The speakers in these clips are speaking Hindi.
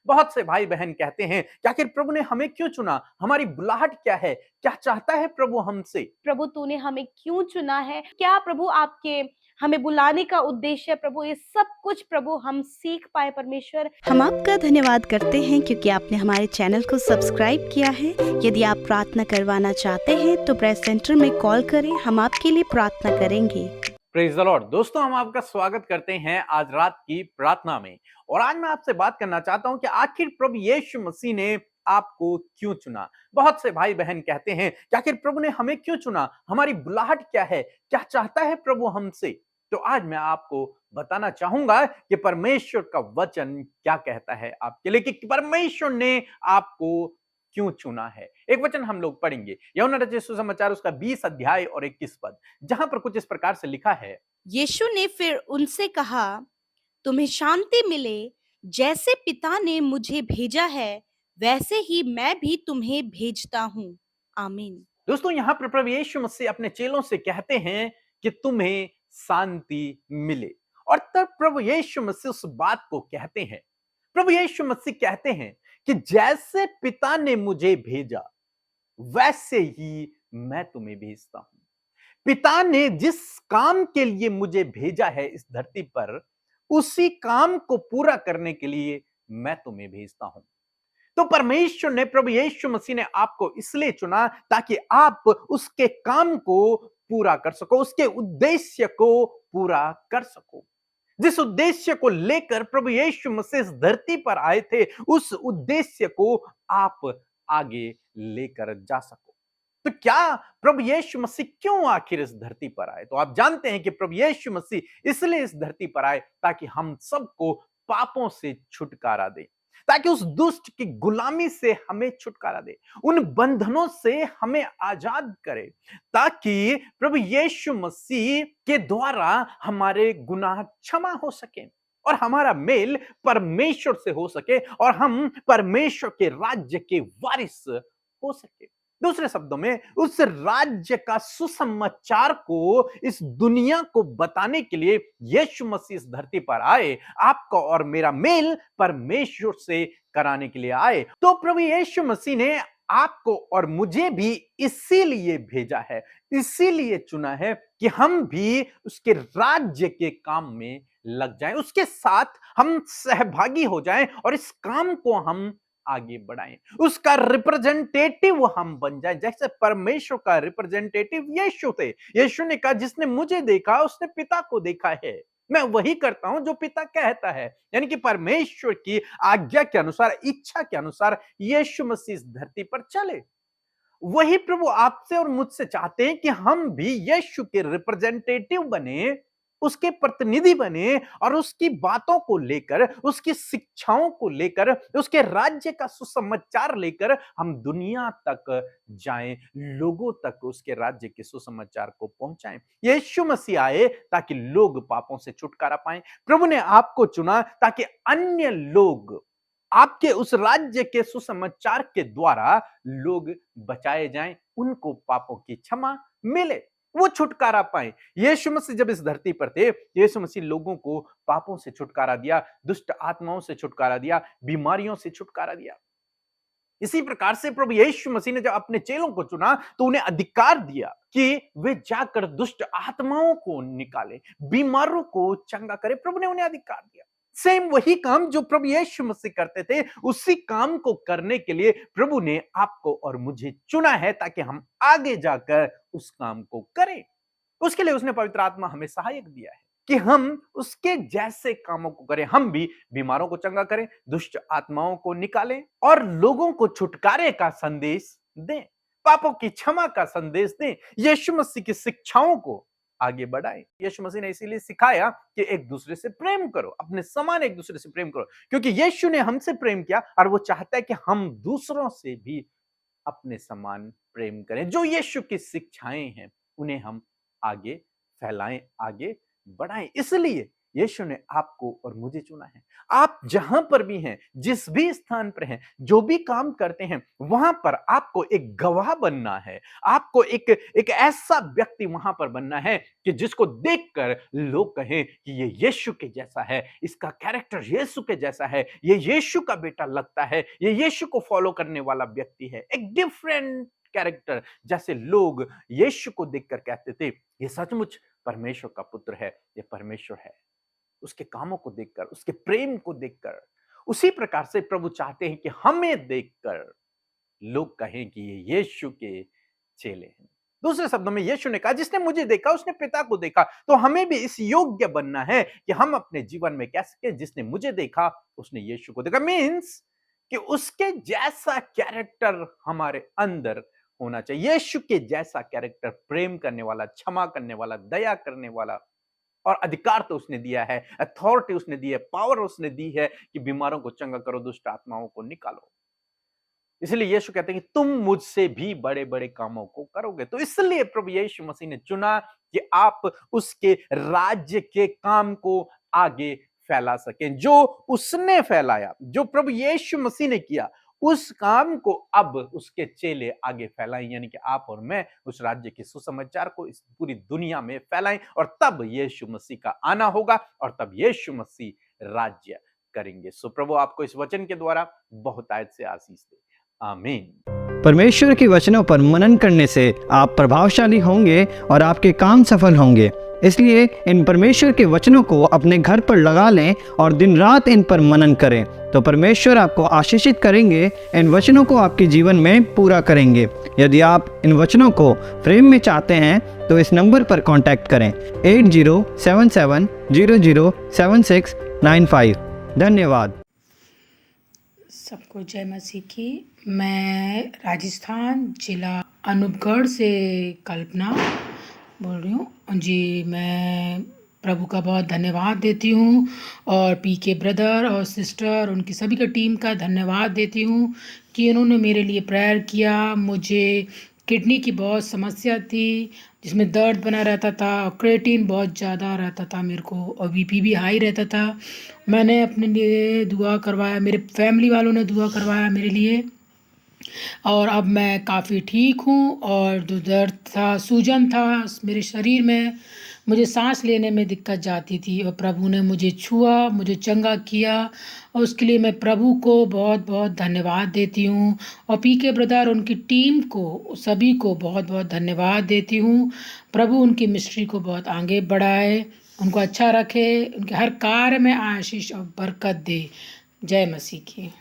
बहुत से भाई बहन कहते हैं कि आखिर प्रभु ने हमें क्यों चुना, हमारी बुलाहट क्या है, क्या चाहता है प्रभु हमसे। प्रभु तूने हमें क्यों चुना है? क्या प्रभु आपके हमें बुलाने का उद्देश्य है प्रभु? ये सब कुछ प्रभु हम सीख पाए परमेश्वर। हम आपका धन्यवाद करते हैं क्योंकि आपने हमारे चैनल को सब्सक्राइब किया है। यदि आप प्रार्थना करवाना चाहते हैं तो प्रेस सेंटर में कॉल करें, हम आपके लिए प्रार्थना करेंगे। Praise the Lord. दोस्तों, हम आपका स्वागत करते हैं आज रात की प्रार्थना में। और आज मैं आपसे बात करना चाहता हूं कि आखिर प्रभु यीशु मसीह ने आपको क्यों चुना। बहुत से भाई बहन कहते हैं कि आखिर प्रभु ने हमें क्यों चुना, हमारी बुलाहट क्या है, क्या चाहता है प्रभु हमसे। तो आज मैं आपको बताना चाहूंगा कि परमेश्वर का वचन क्या कहता है आपके लिए, कि परमेश्वर ने आपको क्यों चुना है। एक वचन हम लोग पढ़ेंगे, यूहन्ना रचित सुसमाचार उसका 20 अध्याय और 21 पद, जहां पर कुछ इस प्रकार से लिखा है। यीशु ने फिर उनसे कहा, तुम्हें शांति मिले। जैसे पिता ने मुझे भेजा है, वैसे ही मैं भी तुम्हें भेजता हूँ। आमीन। दोस्तों, यहां पर प्रभु यीशु मसीह अपने चेलों से कहते हैं कि तुम्हें शांति मिले। और तब प्रभु यीशु मसीह उस बात को कहते हैं, प्रभु यीशु मसीह कहते हैं कि जैसे पिता ने मुझे भेजा वैसे ही मैं तुम्हें भेजता हूं। पिता ने जिस काम के लिए मुझे भेजा है इस धरती पर, उसी काम को पूरा करने के लिए मैं तुम्हें भेजता हूं। तो परमेश्वर ने, प्रभु यीशु मसीह ने आपको इसलिए चुना ताकि आप उसके काम को पूरा कर सको, उसके उद्देश्य को पूरा कर सको। जिस उद्देश्य को लेकर प्रभु यीशु मसीह इस धरती पर आए थे, उस उद्देश्य को आप आगे लेकर जा सको। तो क्या प्रभु यीशु मसीह क्यों आखिर इस धरती पर आए? तो आप जानते हैं कि प्रभु यीशु मसीह इसलिए इस धरती पर आए ताकि हम सबको पापों से छुटकारा दे, ताकि उस दुष्ट की गुलामी से हमें छुटकारा दे, उन बंधनों से हमें आजाद करे, ताकि प्रभु यीशु मसीह के द्वारा हमारे गुनाह क्षमा हो सके और हमारा मेल परमेश्वर से हो सके और हम परमेश्वर के राज्य के वारिस हो सके। दूसरे शब्दों में, उस राज्य का सुसमाचार को इस दुनिया को बताने के लिए यीशु मसीह इस धरती पर आए, आपका और मेरा मेल परमेश्वर से कराने के लिए आए। तो प्रभु यीशु मसीह ने आपको और मुझे भी इसीलिए भेजा है, इसीलिए चुना है कि हम भी उसके राज्य के काम में लग जाएं, उसके साथ हम सहभागी हो जाएं और इस काम को हम आगे बढ़ाएं, उसका रिप्रेजेंटेटिव हम बन जाएं। जैसे परमेश्वर का रिप्रेजेंटेटिव यीशु थे। यीशु ने कहा, जिसने मुझे देखा उसने पिता को देखा है। मैं वही करता हूं जो पिता कहता है। यानी कि परमेश्वर की आज्ञा के अनुसार, इच्छा के अनुसार यीशु मसीह इस धरती पर चले। वही प्रभु आपसे और मुझसे चाहते हैं कि हम भी यीशु के रिप्रेजेंटेटिव बने, उसके प्रतिनिधि बने और उसकी बातों को लेकर, उसकी शिक्षाओं को लेकर, उसके राज्य का सुसमाचार लेकर हम दुनिया तक जाएं, लोगों तक उसके राज्य के सुसमाचार को पहुंचाएं। यीशु मसीह आए ताकि लोग पापों से छुटकारा पाएं। प्रभु ने आपको चुना ताकि अन्य लोग आपके उस राज्य के सुसमाचार के द्वारा लोग बचाए जाएं, उनको पापों की क्षमा मिले, वो छुटकारा पाए। यीशु मसीह जब इस धरती पर थे, यीशु मसीह लोगों को पापों से छुटकारा दिया, दुष्ट आत्माओं से छुटकारा दिया, बीमारियों से छुटकारा दिया। इसी प्रकार से प्रभु यीशु मसीह ने जब अपने चेलों को चुना तो उन्हें अधिकार दिया कि वे जाकर दुष्ट आत्माओं को निकाले, बीमारों को चंगा करे। प्रभु ने उन्हें अधिकार दिया। सेम वही काम जो प्रभु यीशु मसीह करते थे, उसी काम को करने के लिए प्रभु ने आपको और मुझे चुना है ताकि हम आगे जाकर उस काम को करें। उसके लिए उसने पवित्र आत्मा हमें सहायक दिया है कि हम उसके जैसे कामों को करें। हम भी बीमारों को चंगा करें, दुष्ट आत्माओं को निकालें और लोगों को छुटकारे का संदेश दें, पापों की क्षमा का संदेश दें, यीशु मसीह की शिक्षाओं को आगे बढ़ाएं। यीशु मसीह ने इसीलिए सिखाया कि एक दूसरे से प्रेम करो, अपने समान एक दूसरे से प्रेम करो, क्योंकि यीशु ने हमसे प्रेम किया और वो चाहता है कि हम दूसरों से भी अपने समान प्रेम करें। जो यीशु की शिक्षाएं हैं उन्हें हम आगे फैलाएं, आगे बढ़ाएं। इसलिए यीशु ने आपको और मुझे चुना है। आप जहां पर भी हैं, जिस भी स्थान पर हैं, जो भी काम करते हैं, वहां पर आपको एक गवाह बनना है। आपको एक ऐसा व्यक्ति वहां पर बनना है कि जिसको देखकर लोग कहें कि ये यीशु के जैसा है, इसका कैरेक्टर यीशु के जैसा है, ये यीशु का बेटा लगता है, ये यीशु को फॉलो करने वाला व्यक्ति है। एक डिफरेंट कैरेक्टर, जैसे लोग यीशु को देखकर कहते थे ये सचमुच परमेश्वर का पुत्र है, ये परमेश्वर है। उसके कामों को देखकर, उसके प्रेम को देखकर, उसी प्रकार से प्रभु चाहते हैं कि हमें देखकर लोग कहें कि ये यीशु के चेले हैं। दूसरे शब्दों में यीशु ने कहा जिसने मुझे देखा उसने पिता को देखा। तो हमें भी इस योग्य बनना है कि हम अपने जीवन में कह सके जिसने मुझे देखा उसने यीशु को देखा। मीन्स कि उसके जैसा कैरेक्टर हमारे अंदर होना चाहिए। यीशु के जैसा कैरेक्टर, प्रेम करने वाला, क्षमा करने वाला, दया करने वाला। और अधिकार तो उसने दिया है, अथॉरिटी उसने दी है, पावर उसने दी है कि बीमारों को चंगा करो, दुष्ट आत्माओं को निकालो। इसलिए यीशु कहते हैं कि तुम मुझसे भी बड़े-बड़े कामों को करोगे। तो इसलिए प्रभु यीशु मसीह ने चुना कि आप उसके राज्य के काम को आगे फैला सकें। जो उसने फैलाया, जो प्रभु यीशु मसीह ने किया, उस काम को अब उसके चेले आगे फैलाएं, यानी कि आप और मैं उस राज्य के सुसमाचार को इस पूरी दुनिया में फैलाएं। और तब यीशु मसीह का आना होगा और तब यीशु मसीह राज्य करेंगे। सो प्रभु आपको इस वचन के द्वारा बहुतायत से आशीष दे। आमीन। परमेश्वर के वचनों पर मनन करने से आप प्रभावशाली होंगे और आपके काम सफल होंगे। इसलिए इन परमेश्वर के वचनों को अपने घर पर लगा लें और दिन रात इन पर मनन करें, तो परमेश्वर आपको आशीषित करेंगे, इन वचनों को आपके जीवन में पूरा करेंगे। यदि आप इन वचनों को फ्रेम में चाहते हैं तो इस नंबर पर कांटेक्ट करें 8077007695। धन्यवाद। सबको जय मसीह की। मैं राजस्थान जिला अनूपगढ़ से कल्पना बोल रही हूँ जी। मैं प्रभु का बहुत धन्यवाद देती हूँ और पीके ब्रदर और सिस्टर, उनकी सभी का टीम का धन्यवाद देती हूँ कि उन्होंने मेरे लिए प्रेयर किया। मुझे किडनी की बहुत समस्या थी जिसमें दर्द बना रहता था और क्रिएटिन बहुत ज़्यादा रहता था मेरे को, और बीपी भी हाई रहता था। मैंने अपने लिए दुआ करवाया, मेरे फैमिली वालों ने दुआ करवाया मेरे लिए, और अब मैं काफ़ी ठीक हूँ। और जो दर्द था, सूजन था मेरे शरीर में, मुझे सांस लेने में दिक्कत जाती थी, और प्रभु ने मुझे छुआ, मुझे चंगा किया, और उसके लिए मैं प्रभु को बहुत बहुत धन्यवाद देती हूँ। और पीके ब्रदर, उनकी टीम को, सभी को बहुत बहुत धन्यवाद देती हूँ। प्रभु उनकी मिस्ट्री को बहुत आगे बढ़ाए, उनको अच्छा रखे, उनके हर कार्य में आशीष और बरकत दे। जय मसीह की।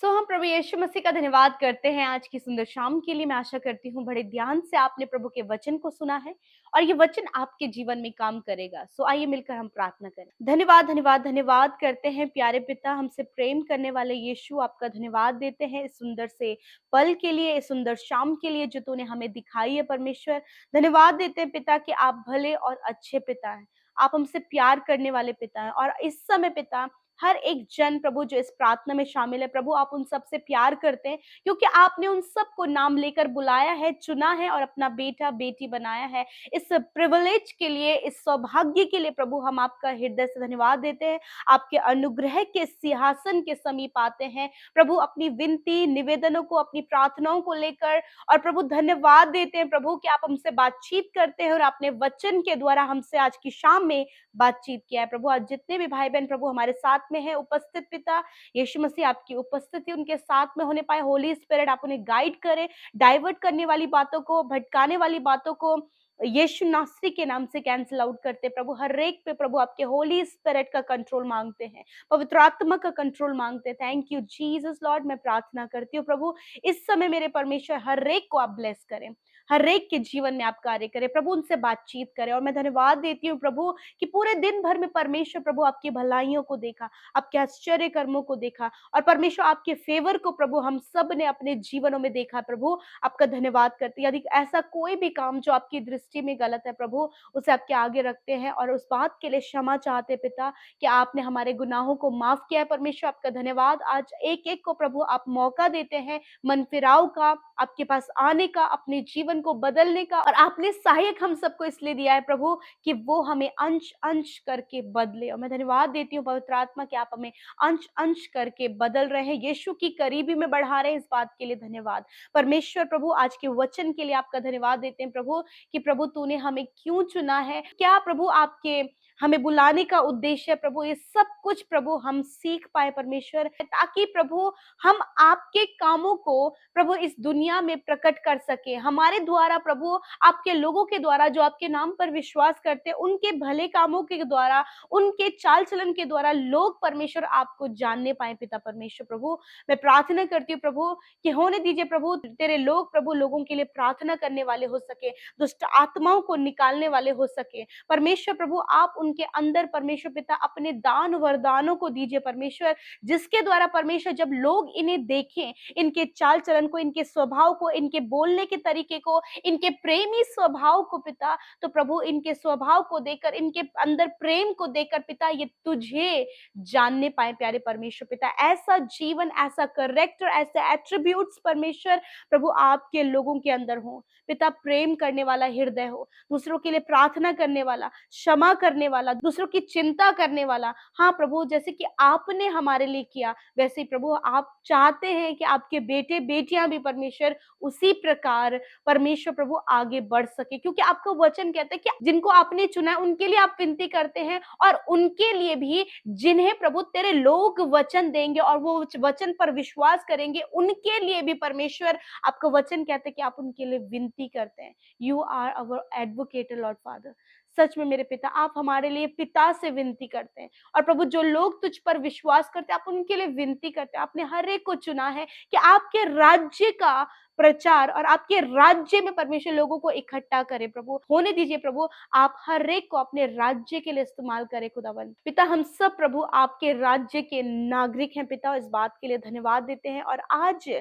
हम प्रभु यीशु मसीह का धन्यवाद करते हैं आज की सुंदर शाम के लिए। मैं आशा करती हूँ बड़े ध्यान से आपने प्रभु के वचन को सुना है और ये वचन आपके जीवन में काम करेगा। आइए मिलकर हम प्रार्थना करें। धन्यवाद धन्यवाद धन्यवाद करते हैं प्यारे पिता, हमसे प्रेम करने वाले यीशु, आपका धन्यवाद देते हैं इस सुंदर से पल के लिए, इस सुंदर शाम के लिए जो तूने हमें दिखाई है। परमेश्वर, धन्यवाद देते हैं पिता कि आप भले और अच्छे पिता हैं, आप हमसे प्यार करने वाले पिता हैं। और इस समय पिता, हर एक जन प्रभु जो इस प्रार्थना में शामिल है, प्रभु आप उन सब से प्यार करते हैं क्योंकि आपने उन सबको नाम लेकर बुलाया है, चुना है और अपना बेटा बेटी बनाया है। इस प्रिविलेज के लिए, इस सौभाग्य के लिए प्रभु हम आपका हृदय से धन्यवाद देते हैं। आपके अनुग्रह के सिंहासन के समीप आते हैं प्रभु, अपनी विनती निवेदनों को, अपनी प्रार्थनाओं को लेकर, और प्रभु धन्यवाद देते हैं प्रभु कि आप हमसे बातचीत करते हैं और आपने वचन के द्वारा हमसे आज की शाम में बातचीत किया है। प्रभु आज जितने भी भाई बहन प्रभु हमारे साथ में है उपस्थित, पिता यीशु मसीह आपकी उपस्थिति उनके साथ में होने पाए। होली स्पिरिट आप उन्हें गाइड करें, डाइवर्ट करने वाली बातों को, भटकाने वाली बातों को यीशु नासरी के नाम से कैंसिल आउट करते प्रभु। हर एक पे प्रभु आपके होली स्पिरिट का कंट्रोल मांगते हैं, पवित्र आत्मा का कंट्रोल मांगते हैं। Thank you Jesus Lord. मैं प्रार्थना करती हूँ प्रभु इस समय मेरे परमेश्वर हर एक को आप ब्लेस करें, हर एक के जीवन में आप कार्य करें प्रभु, उनसे बातचीत करें। और मैं धन्यवाद देती हूँ प्रभु कि पूरे दिन भर में परमेश्वर प्रभु आपकी भलाइयों को देखा, आपके आश्चर्य कर्मों को देखा, और परमेश्वर आपके फेवर को प्रभु हम सब ने अपने जीवनों में देखा। प्रभु आपका धन्यवाद करते हैं। यदि ऐसा कोई भी काम जो आपकी दृष्टि में गलत है प्रभु, उसे आपके आगे रखते हैं और उस बात के लिए क्षमा चाहते पिता कि आपने हमारे गुनाहों को माफ किया है। परमेश्वर आपका धन्यवाद। आज एक एक को प्रभु आप मौका देते हैं मन फिराव का, आपके पास आने का, अपने जीवन जीवन को बदलने का, और आपने सहायक हम सबको इसलिए दिया है प्रभु कि वो हमें अंश अंश करके बदले। और मैं धन्यवाद देती हूँ पवित्र आत्मा कि आप हमें अंश अंश करके बदल रहे हैं, यीशु की करीबी में बढ़ा रहे हैं। इस बात के लिए धन्यवाद परमेश्वर। प्रभु आज के वचन के लिए आपका धन्यवाद देते हैं प्रभु कि प्रभु तूने हमें क्यों चुना है, क्या प्रभु आपके हमें बुलाने का उद्देश्य है प्रभु, ये सब कुछ प्रभु हम सीख पाए परमेश्वर, ताकि प्रभु हम आपके कामों को प्रभु इस दुनिया में प्रकट कर सके। हमारे द्वारा प्रभु, आपके लोगों के द्वारा जो आपके नाम पर विश्वास करते हैं, उनके भले कामों के द्वारा, उनके चाल चलन के द्वारा लोग परमेश्वर आपको जानने पाए। पिता परमेश्वर प्रभु, मैं प्रार्थना करती हूँ प्रभु कि होने दीजिए प्रभु, तेरे लोग प्रभु लोगों के लिए प्रार्थना करने वाले हो सके, दुष्ट आत्माओं को निकालने वाले हो सके परमेश्वर प्रभु। आप उनके अंदर परमेश्वर पिता अपने दान वरदानों को दीजिए परमेश्वर, जिसके द्वारा परमेश्वर जब लोग इन्हें देखें, इनके चाल चलन को, इनके स्वभाव को, इनके बोलने के तरीके को, इनके प्रेमी स्वभाव को पिता, तो प्रभु इनके स्वभाव को देखकर, इनके अंदर प्रेम को देखकर पिता, ये तुझे जानने पाए प्यारे परमेश्वर पिता। ऐसा जीवन, ऐसा करेक्टर, ऐसे एट्रीब्यूट्स परमेश्वर प्रभु आपके लोगों के अंदर हो पिता। प्रेम करने वाला हृदय हो, दूसरों के लिए प्रार्थना करने वाला, क्षमा करने वाला, दूसरों की चिंता करने वाला। हाँ प्रभु, जैसे कि आपने हमारे लिए किया, वैसे ही प्रभु आप चाहते हैं कि आपके बेटे बेटियां भी परमेश्वर उसी प्रकार परमेश्वर प्रभु आगे बढ़ सके, क्योंकि आपका वचन कहता है कि जिनको आपने चुना है उनके लिए आप विनती करते हैं, और उनके लिए भी जिन्हें प्रभु तेरे लोग वचन देंगे और वो वचन पर विश्वास करेंगे, उनके लिए भी परमेश्वर आपका वचन कहते हैं कि आप उनके लिए विनती करते हैं। You are our advocate lord father. सच में मेरे पिता, आप हमारे लिए पिता से विनती करते हैं, और प्रभु जो लोग तुझ पर विश्वास करते हैं, आप उनके लिए विनती करते हैं। आपने हर एक को चुना है कि आपके राज्य का प्रचार और आपके राज्य में परमेश्वर लोगों को इकट्ठा करे प्रभु। होने दीजिए प्रभु, आप हर एक को अपने राज्य के लिए इस्तेमाल करें खुदावन पिता। हम सब प्रभु आपके राज्य के नागरिक हैं पिता, इस बात के लिए धन्यवाद देते हैं। और आज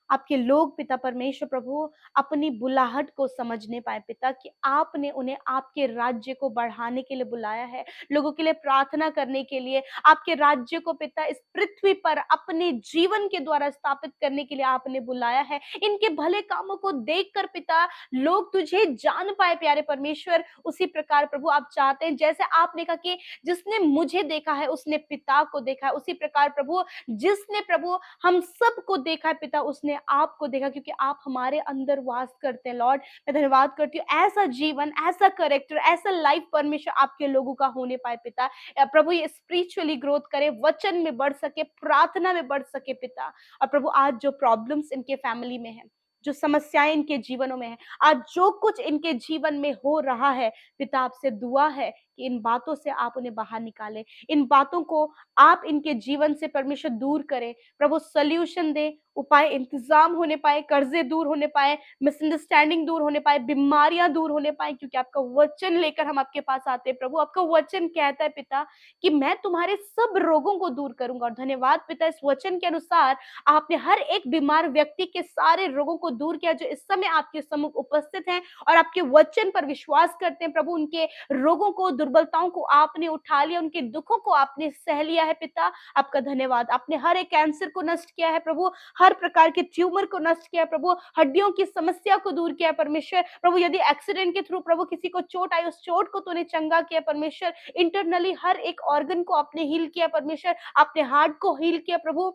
आपके लोग पिता परमेश्वर प्रभु अपनी बुलाहट को समझने पाए पिता, कि आपने उन्हें आपके राज्य को बढ़ाने के लिए बुलाया है, लोगों के लिए प्रार्थना करने के लिए, आपके राज्य को पिता इस पृथ्वी पर अपने जीवन के द्वारा स्थापित करने के लिए आपने बुलाया है। इनके भले कामों को देखकर पिता लोग तुझे जान पाए प्यारे परमेश्वर। उसी प्रकार प्रभु आप चाहते हैं, जैसे आपने कहा कि जिसने मुझे देखा है उसने पिता को देखा है, उसी प्रकार प्रभु जिसने प्रभु हम सबको देखा है पिता, उसने आपको देखा, क्योंकि आप हमारे अंदर वास करते हैं लॉर्ड। मैं धन्यवाद करती हूँ, ऐसा जीवन, ऐसा करेक्टर, ऐसा लाइफ परमेश्वर आपके लोगों का होने पाए पिता। प्रभु ये स्पिरिचुअली ग्रोथ करे, वचन में बढ़ सके, प्रार्थना में बढ़ सके पिता। और प्रभु आज जो प्रॉब्लम्स इनके फैमिली में है, जो समस्याएं इनके जीवनों में है, आज जो कुछ इनके जीवन में हो रहा है पिता, आपसे दुआ है कि इन बातों से आप उन्हें बाहर निकालें, इन बातों को आप इनके जीवन से परमेश्वर दूर करें प्रभु। सॉल्यूशन दे, उपाय इंतजाम होने पाए, कर्जे दूर होने पाए, मिसअंडरस्टैंडिंग दूर होने पाए, बीमारियां दूर होने पाए, क्योंकि आपका वचन लेकर हम आपके पास आते हैं प्रभु। आपका वचन कहता है पिता कि मैं तुम्हारे सब रोगों को दूर करूंगा। और धन्यवाद पिता, इस वचन के अनुसार आपने हर एक बीमार व्यक्ति के सारे रोगों को दूर किया, जो इस समय आपके सम्मुख उपस्थित हैं और आपके वचन पर विश्वास करते हैं प्रभु। उनके रोगों को, दुर्बलताओं को आपने उठा लिया, उनके दुखों को आपने सह लिया है पिता। आपका धन्यवाद। आपने हर एक कैंसर को नष्ट किया है प्रभु, हर प्रकार के ट्यूमर को नष्ट किया है प्रभु, हड्डियों की समस्या को दूर किया है परमेश्वर प्रभु। यदि एक्सीडेंट के थ्रू प्रभु किसी को चोट आई, उस चोट को तूने चंगा किया परमेश्वर। इंटरनली हर एक ऑर्गन को आपने हील किया परमेश्वर। आपने हार्ट को हील किया प्रभु,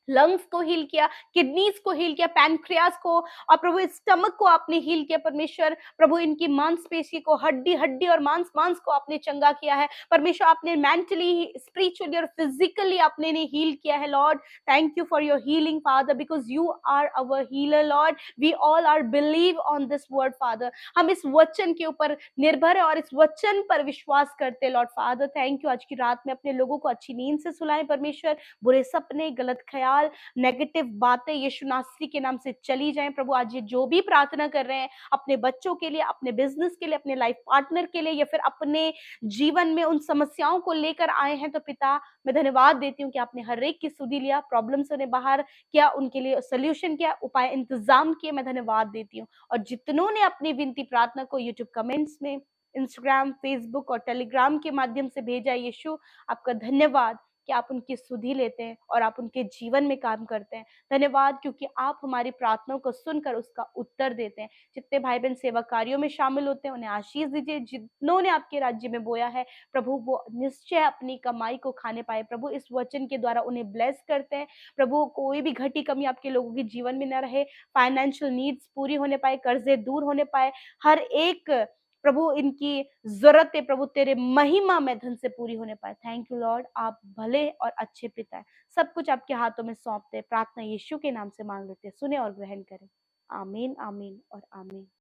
लंग्स को हील किया, किडनीज को हील किया, पैनक्रियास को, और प्रभु स्टमक को आपने हील किया परमेश्वर प्रभु। इनकी मांसपेशी को, हड्डी हड्डी और मांस मांस को आपने चंगा किया है परमेश्वर। आपने मेंटली, स्पिरिचुअली और फिजिकली आपने ने हील किया है Lord. Thank you for your healing Father, because you are our healer Lord. We all are believe on this word Father. हम इस वचन के ऊपर निर्भर है और इस वचन पर विश्वास करते लॉर्ड फादर। Thank you. आज की रात में अपने लोगों को अच्छी नींद से सुलाएं परमेश्वर। बुरे सपने, गलत ख्याल, नेगेटिव बातें यीशु नासरी के नाम से चली जाएं प्रभु। आज ये जो भी प्रार्थना कर रहे हैं अपने बच्चों के लिए, अपने बिजनेस के लिए, अपने लाइफ पार्टनर के लिए, या फिर अपने जीवन में उन समस्याओं को लेकर आए हैं, तो पिता मैं धन्यवाद देती हूँ कि आपने हर एक की सुधी लिया, प्रॉब्लम से उन्हें बाहर किया, उनके लिए सोल्यूशन किया, उपाय इंतजाम किए। मैं धन्यवाद देती हूँ। और जितनों ने अपनी विनती प्रार्थना को यूट्यूब कमेंट्स में, इंस्टाग्राम, फेसबुक और टेलीग्राम के माध्यम से भेजा, यीशु आपका धन्यवाद कि आप उनकी सुधि लेते हैं और आप उनके जीवन में काम करते हैं। धन्यवाद क्योंकि आप हमारी प्रार्थनाओं को सुनकर उसका उत्तर देते हैं। जितने भाई बहन सेवा कार्यों में शामिल होते हैं उन्हें आशीष दीजिए। जिन्होंने आपके राज्य में बोया है प्रभु वो निश्चय अपनी कमाई को खाने पाए। प्रभु इस वचन के द्वारा उन्हें ब्लेस करते हैं। प्रभु कोई भी घटी कमी आपके लोगों के जीवन में न रहे, फाइनेंशियल नीड्स पूरी होने पाए, कर्जे दूर होने पाए, हर एक प्रभु इनकी जरूरतें प्रभु तेरे महिमा में धन से पूरी होने पाए। थैंक यू लॉर्ड, आप भले और अच्छे पिता है। सब कुछ आपके हाथों में सौंपते हैं। प्रार्थना यीशु के नाम से मांग लेते हैं, सुने और ग्रहण करें। आमीन आमीन और आमीन।